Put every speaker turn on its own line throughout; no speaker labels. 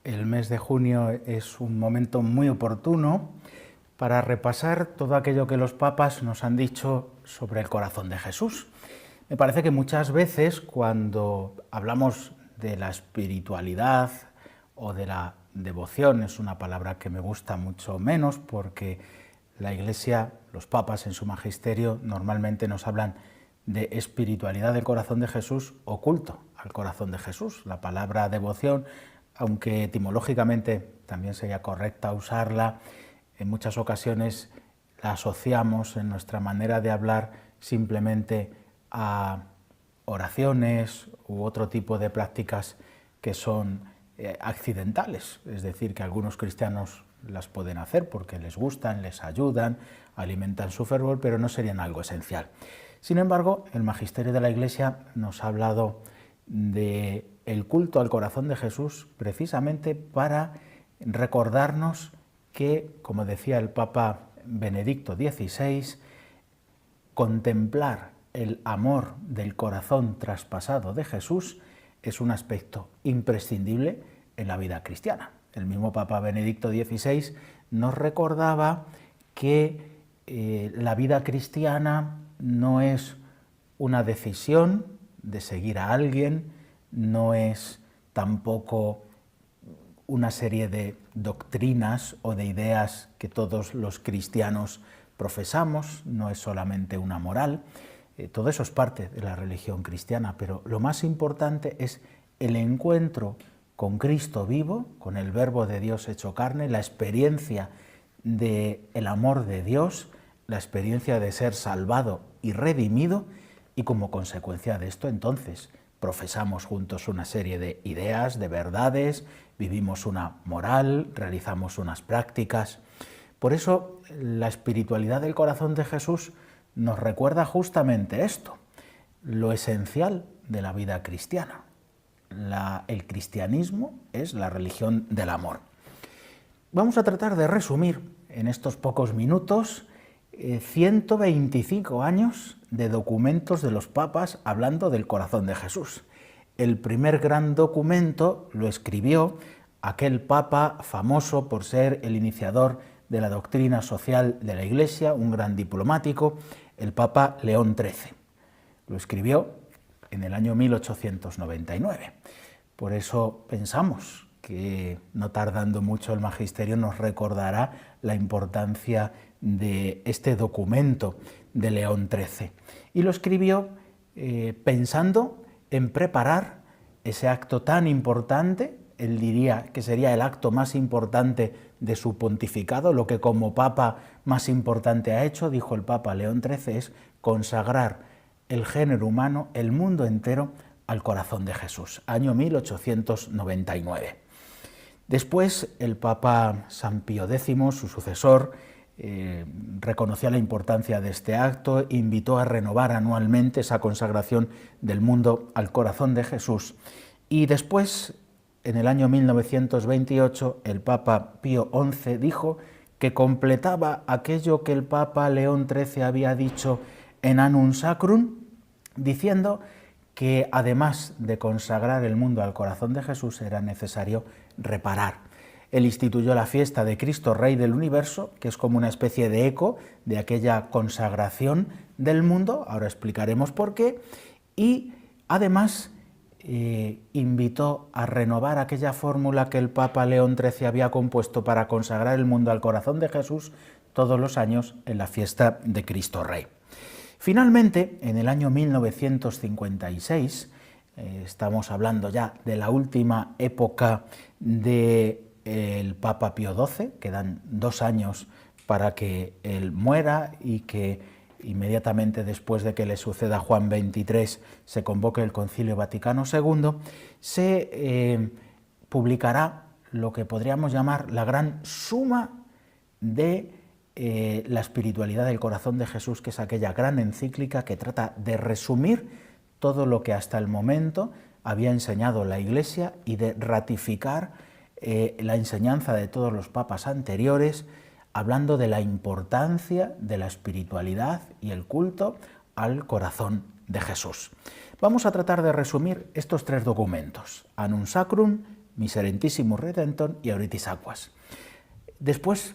El mes de junio es un momento muy oportuno para repasar todo aquello que los papas nos han dicho sobre el corazón de Jesús. Me parece que muchas veces cuando hablamos de la espiritualidad o de la devoción, es una palabra que me gusta mucho menos porque la Iglesia, los papas en su magisterio normalmente nos hablan de espiritualidad del corazón de Jesús o culto al corazón de Jesús. La palabra devoción, aunque etimológicamente también sería correcta usarla, en muchas ocasiones la asociamos en nuestra manera de hablar simplemente a oraciones u otro tipo de prácticas que son accidentales, es decir, que algunos cristianos las pueden hacer porque les gustan, les ayudan, alimentan su fervor, pero no serían algo esencial. Sin embargo, el magisterio de la Iglesia nos ha hablado del culto al corazón de Jesús precisamente para recordarnos que, como decía el Papa Benedicto XVI, contemplar el amor del corazón traspasado de Jesús es un aspecto imprescindible en la vida cristiana. El mismo Papa Benedicto XVI nos recordaba que la vida cristiana no es una decisión de seguir a alguien, no es tampoco una serie de doctrinas o de ideas que todos los cristianos profesamos, no es solamente una moral. Todo eso es parte de la religión cristiana, pero lo más importante es el encuentro con Cristo vivo, con el Verbo de Dios hecho carne, la experiencia del amor de Dios, la experiencia de ser salvado y redimido, y como consecuencia de esto entonces profesamos juntos una serie de ideas, de verdades, vivimos una moral, realizamos unas prácticas. Por eso la espiritualidad del corazón de Jesús nos recuerda justamente esto, lo esencial de la vida cristiana. El cristianismo es la religión del amor. Vamos a tratar de resumir en estos pocos minutos 125 años de documentos de los papas hablando del corazón de Jesús. El primer gran documento lo escribió aquel papa famoso por ser el iniciador de la doctrina social de la Iglesia, un gran diplomático, el Papa León XIII. Lo escribió en el año 1899. Por eso pensamos que no tardando mucho el magisterio nos recordará la importancia de este documento de León XIII. Y lo escribió pensando en preparar ese acto tan importante, él diría que sería el acto más importante de su pontificado, lo que como papa más importante ha hecho, dijo el Papa León XIII, es consagrar el género humano, el mundo entero, al corazón de Jesús, año 1899. Después el Papa San Pío X, su sucesor, reconoció la importancia de este acto, invitó a renovar anualmente esa consagración del mundo al corazón de Jesús. Y después, en el año 1928, el Papa Pío XI dijo que completaba aquello que el Papa León XIII había dicho en Annum Sacrum, diciendo que además de consagrar el mundo al corazón de Jesús era necesario reparar. Él instituyó la fiesta de Cristo Rey del Universo, que es como una especie de eco de aquella consagración del mundo, ahora explicaremos por qué, y además invitó a renovar aquella fórmula que el Papa León XIII había compuesto para consagrar el mundo al corazón de Jesús todos los años en la fiesta de Cristo Rey. Finalmente, en el año 1956, estamos hablando ya de la última época del Papa Pío XII, quedan 2 años para que él muera y que inmediatamente después de que le suceda Juan XXIII se convoque el Concilio Vaticano II, se publicará lo que podríamos llamar la gran suma de la espiritualidad del corazón de Jesús, que es aquella gran encíclica que trata de resumir todo lo que hasta el momento había enseñado la Iglesia y de ratificar la enseñanza de todos los papas anteriores, hablando de la importancia de la espiritualidad y el culto al corazón de Jesús. Vamos a tratar de resumir estos 3 documentos, Annum Sacrum, Miserentissimus Redemptor y Auritis Aquas. Después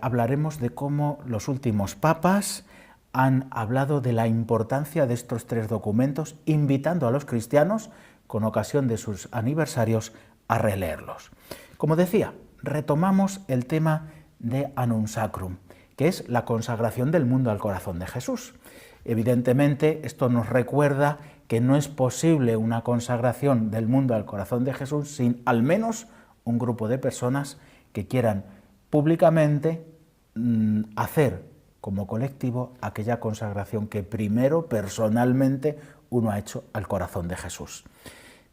hablaremos de cómo los últimos papas han hablado de la importancia de estos tres documentos, invitando a los cristianos, con ocasión de sus aniversarios, a releerlos. Como decía, retomamos el tema de Annum Sacrum, que es la consagración del mundo al corazón de Jesús. Evidentemente, esto nos recuerda que no es posible una consagración del mundo al corazón de Jesús sin al menos un grupo de personas que quieran públicamente hacer como colectivo aquella consagración que primero personalmente uno ha hecho al corazón de Jesús.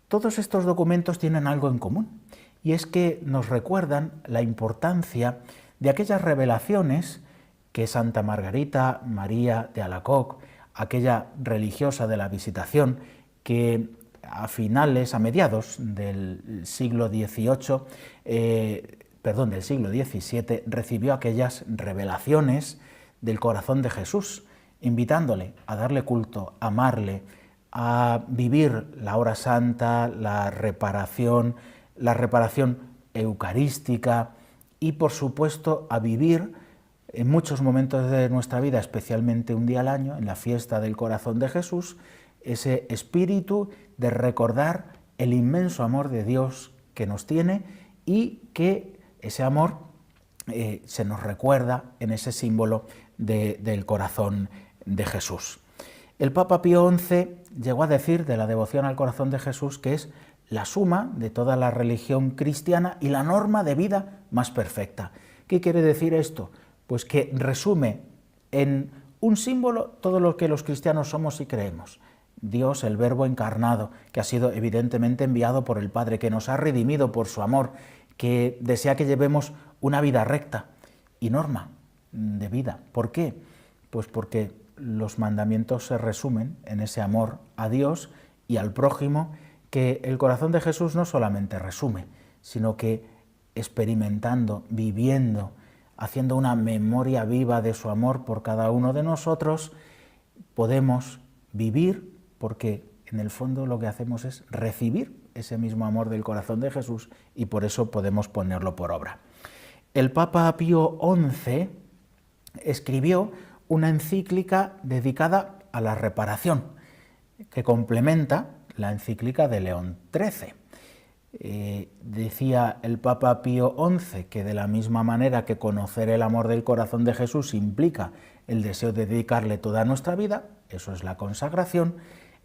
Todos estos documentos tienen algo en común, y es que nos recuerdan la importancia de aquellas revelaciones que Santa Margarita María de Alacoque, aquella religiosa de la Visitación, que a mediados del siglo XVII, del siglo XVII, recibió aquellas revelaciones del corazón de Jesús, invitándole a darle culto, a amarle, a vivir la hora santa, la reparación eucarística y, por supuesto, a vivir en muchos momentos de nuestra vida, especialmente un día al año, en la fiesta del corazón de Jesús, ese espíritu de recordar el inmenso amor de Dios que nos tiene y que ese amor se nos recuerda en ese símbolo del corazón de Jesús. El Papa Pío XI llegó a decir de la devoción al corazón de Jesús que es la suma de toda la religión cristiana y la norma de vida más perfecta. ¿Qué quiere decir esto? Pues que resume en un símbolo todo lo que los cristianos somos y creemos. Dios, el Verbo encarnado, que ha sido evidentemente enviado por el Padre, que nos ha redimido por su amor, que desea que llevemos una vida recta y norma de vida. ¿Por qué? Pues porque los mandamientos se resumen en ese amor a Dios y al prójimo, que el corazón de Jesús no solamente resume, sino que experimentando, viviendo, haciendo una memoria viva de su amor por cada uno de nosotros, podemos vivir, porque en el fondo lo que hacemos es recibir ese mismo amor del corazón de Jesús y por eso podemos ponerlo por obra. El Papa Pío XI escribió una encíclica dedicada a la reparación, que complementa la encíclica de León XIII. Decía el Papa Pío XI que de la misma manera que conocer el amor del corazón de Jesús implica el deseo de dedicarle toda nuestra vida, eso es la consagración,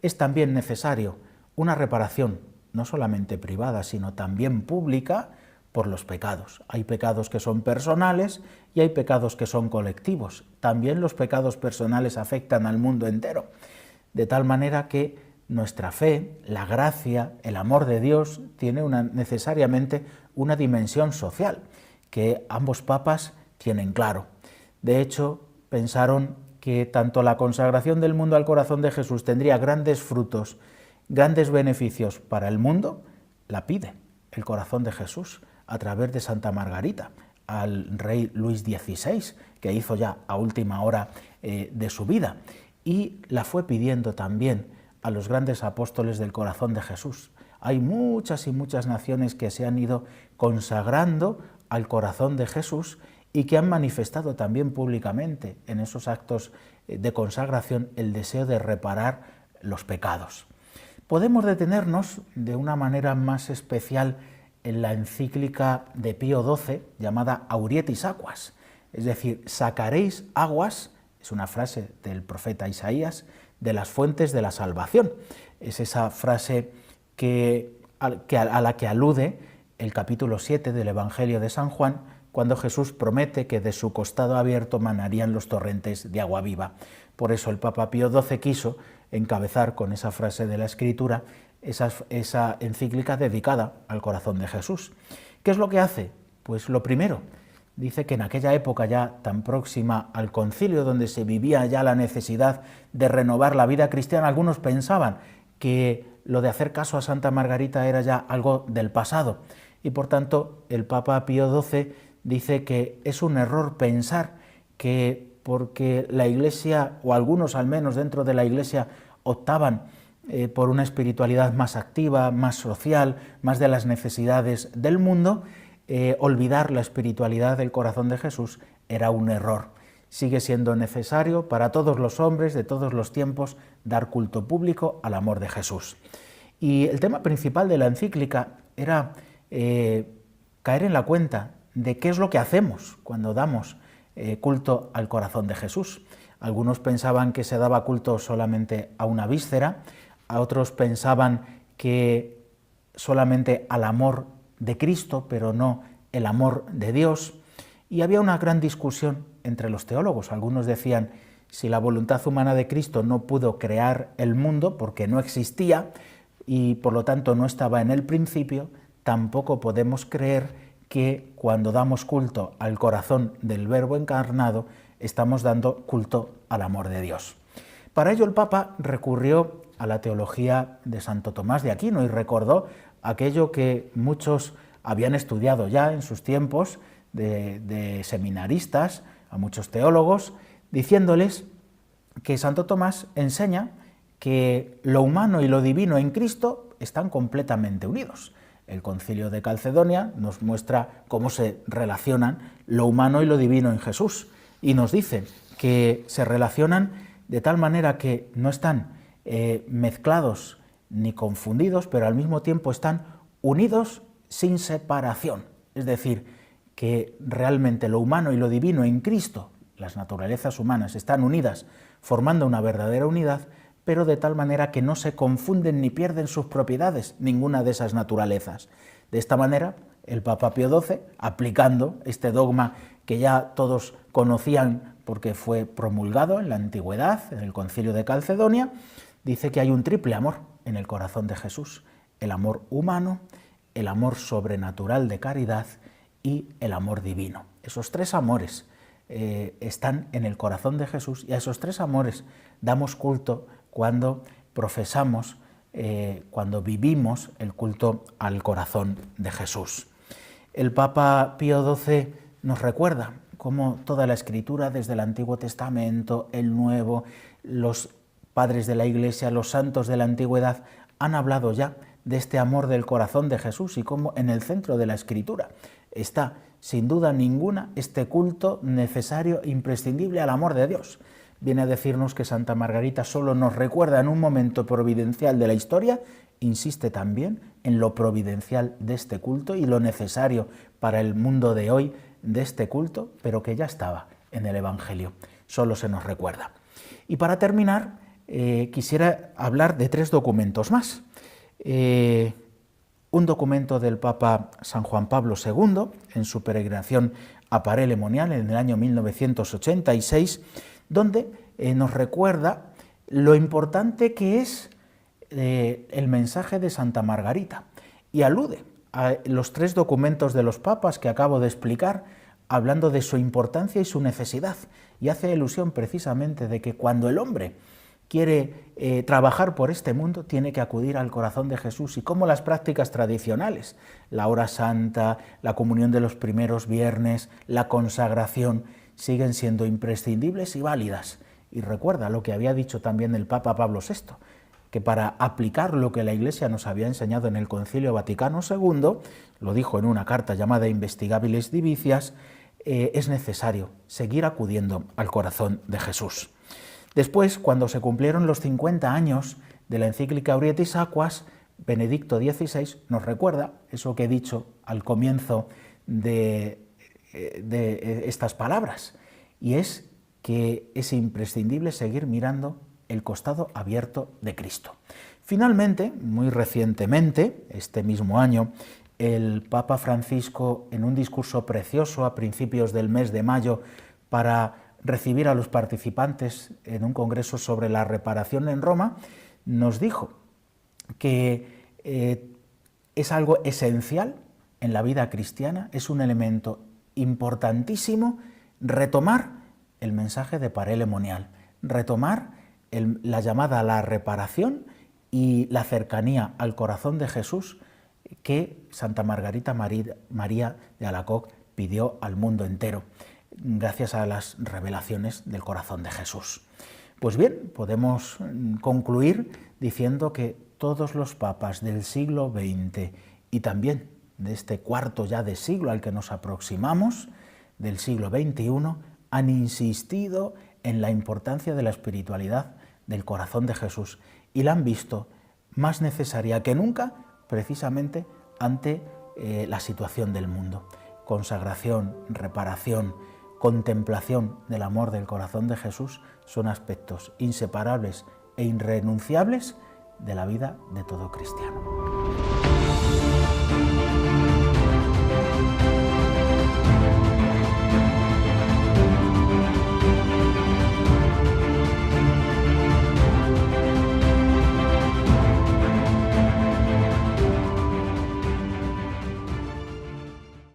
es también necesario una reparación, no solamente privada, sino también pública, por los pecados. Hay pecados que son personales y hay pecados que son colectivos. También los pecados personales afectan al mundo entero, de tal manera que nuestra fe, la gracia, el amor de Dios tiene necesariamente una dimensión social que ambos papas tienen claro. De hecho, pensaron que tanto la consagración del mundo al corazón de Jesús tendría grandes frutos, grandes beneficios para el mundo, la pide el corazón de Jesús a través de Santa Margarita al rey Luis XVI, que hizo ya a última hora de su vida, y la fue pidiendo también a los grandes apóstoles del corazón de Jesús. Hay muchas y muchas naciones que se han ido consagrando al corazón de Jesús y que han manifestado también públicamente en esos actos de consagración el deseo de reparar los pecados. Podemos detenernos de una manera más especial en la encíclica de Pío XII llamada Aurietis Aquas, es decir, sacaréis aguas, es una frase del profeta Isaías, de las fuentes de la salvación. Es esa frase a la que alude el capítulo 7 del Evangelio de San Juan, cuando Jesús promete que de su costado abierto manarían los torrentes de agua viva. Por eso el Papa Pío XII quiso encabezar con esa frase de la Escritura esa encíclica dedicada al corazón de Jesús. ¿Qué es lo que hace? Pues lo primero, dice que en aquella época ya tan próxima al concilio, donde se vivía ya la necesidad de renovar la vida cristiana, algunos pensaban que lo de hacer caso a Santa Margarita era ya algo del pasado, y por tanto el Papa Pío XII dice que es un error pensar que porque la Iglesia, o algunos al menos dentro de la Iglesia, optaban por una espiritualidad más activa, más social, más de las necesidades del mundo, olvidar la espiritualidad del corazón de Jesús era un error. Sigue siendo necesario para todos los hombres de todos los tiempos dar culto público al amor de Jesús. Y el tema principal de la encíclica era caer en la cuenta de qué es lo que hacemos cuando damos culto al corazón de Jesús. Algunos pensaban que se daba culto solamente a una víscera, a otros pensaban que solamente al amor de Cristo, pero no el amor de Dios. Y había una gran discusión entre los teólogos. Algunos decían, si la voluntad humana de Cristo no pudo crear el mundo porque no existía y por lo tanto no estaba en el principio, tampoco podemos creer que cuando damos culto al corazón del Verbo encarnado, estamos dando culto al amor de Dios. Para ello el Papa recurrió a la teología de Santo Tomás de Aquino y recordó aquello que muchos habían estudiado ya en sus tiempos de seminaristas, a muchos teólogos, diciéndoles que Santo Tomás enseña que lo humano y lo divino en Cristo están completamente unidos. El Concilio de Calcedonia nos muestra cómo se relacionan lo humano y lo divino en Jesús y nos dice que se relacionan de tal manera que no están mezclados ni confundidos, pero al mismo tiempo están unidos sin separación. Es decir, que realmente lo humano y lo divino en Cristo, las naturalezas humanas, están unidas, formando una verdadera unidad, pero de tal manera que no se confunden ni pierden sus propiedades, ninguna de esas naturalezas. De esta manera, el Papa Pío XII, aplicando este dogma que ya todos conocían porque fue promulgado en la antigüedad, en el Concilio de Calcedonia, dice que hay un triple amor en el corazón de Jesús: el amor humano, el amor sobrenatural de caridad y el amor divino. Esos tres amores están en el corazón de Jesús y a esos tres amores damos culto cuando profesamos, cuando vivimos el culto al corazón de Jesús. El Papa Pío XII nos recuerda cómo toda la Escritura, desde el Antiguo Testamento, el Nuevo, los padres de la Iglesia, los santos de la Antigüedad, han hablado ya de este amor del corazón de Jesús y cómo en el centro de la Escritura está, sin duda ninguna, este culto necesario, imprescindible al amor de Dios. Viene a decirnos que Santa Margarita solo nos recuerda en un momento providencial de la historia, insiste también en lo providencial de este culto y lo necesario para el mundo de hoy de este culto, pero que ya estaba en el Evangelio, solo se nos recuerda. Y para terminar, quisiera hablar de tres documentos más. Un documento del Papa San Juan Pablo II, en su peregrinación a Paray-le-Monial en el año 1986, donde nos recuerda lo importante que es el mensaje de Santa Margarita y alude a los tres documentos de los papas que acabo de explicar, hablando de su importancia y su necesidad, y hace alusión precisamente de que cuando el hombre quiere trabajar por este mundo, tiene que acudir al corazón de Jesús, y como las prácticas tradicionales, la hora santa, la comunión de los primeros viernes, la consagración, siguen siendo imprescindibles y válidas. Y recuerda lo que había dicho también el Papa Pablo VI, que para aplicar lo que la Iglesia nos había enseñado en el Concilio Vaticano II, lo dijo en una carta llamada Investigabilis Divitias, es necesario seguir acudiendo al corazón de Jesús. Después, cuando se cumplieron los 50 años de la encíclica Aurietis Aquas, Benedicto XVI nos recuerda eso que he dicho al comienzo de estas palabras, y es que es imprescindible seguir mirando el costado abierto de Cristo. Finalmente, muy recientemente, este mismo año, el Papa Francisco, en un discurso precioso a principios del mes de mayo para recibir a los participantes en un congreso sobre la reparación en Roma, nos dijo que es algo esencial en la vida cristiana, es un elemento importantísimo retomar el mensaje de Paray-le-Monial, retomar la llamada a la reparación y la cercanía al corazón de Jesús que Santa Margarita María de Alacoque pidió al mundo entero, gracias a las revelaciones del corazón de Jesús. Pues bien, podemos concluir diciendo que todos los papas del siglo XX y también de este cuarto ya de siglo al que nos aproximamos, del siglo XXI, han insistido en la importancia de la espiritualidad del corazón de Jesús y la han visto más necesaria que nunca precisamente ante la situación del mundo. Consagración, reparación, contemplación del amor del corazón de Jesús son aspectos inseparables e irrenunciables de la vida de todo cristiano.